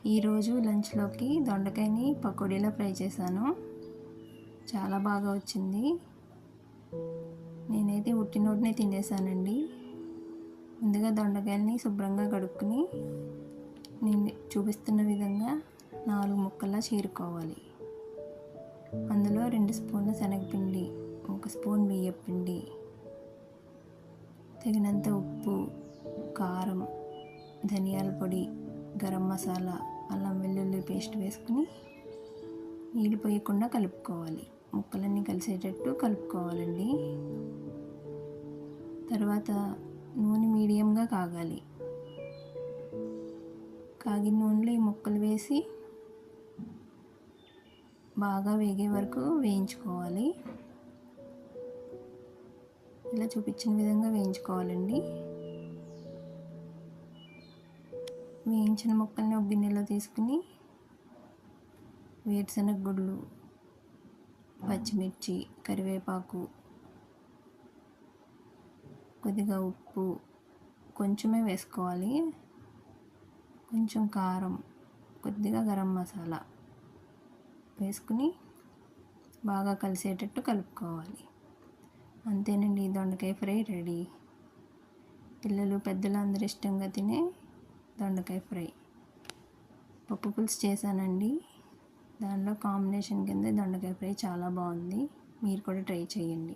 ఈరోజు లంచ్లోకి దొండకాయని పకోడీలా ఫ్రై చేశాను. చాలా బాగా వచ్చింది. నేనైతే ఉట్టినోటినే తినేసానండి. ముందుగా దొండకాయల్ని శుభ్రంగా కడుక్కుని నేను చూపిస్తున్న విధంగా 4 ముక్కల్లా చీరుకోవాలి. అందులో 2 స్పూన్ల శనగపిండి, 1 స్పూన్ బియ్యపిండి, తగినంత ఉప్పు, కారం, ధనియాల పొడి, గరం మసాలా, అల్లం వెల్లుల్లి పేస్ట్ వేసుకుని నీళ్ళు పోయకుండా కలుపుకోవాలి. ముక్కలన్నీ కలిసేటట్టు కలుపుకోవాలండి. తర్వాత నూనె మీడియంగా కాగాలి. కాగిన నూనెలో ఈ ముక్కలు వేసి బాగా వేగే వరకు వేయించుకోవాలి. ఇలా చూపించిన విధంగా వేయించుకోవాలండి. వేయించిన ముక్కల్ని ఒక గిన్నెలో తీసుకుని వేరుశనగ గుళ్ళు, పచ్చిమిర్చి, కరివేపాకు, కొద్దిగా ఉప్పు కొంచెమే వేసుకోవాలి, కొంచెం కారం, కొద్దిగా గరం మసాలా వేసుకుని బాగా కలిసేటట్టు కలుపుకోవాలి. అంతేనండి, దొండకాయ ఫ్రై రెడీ. పిల్లలు పెద్దలు అందరూ ఇష్టంగా తినే దొండకాయ ఫ్రై. పప్పు పులుసు చేశానండి, దానిలో కాంబినేషన్ కింద దొండకాయ ఫ్రై చాలా బాగుంది. మీరు కూడా ట్రై చేయండి.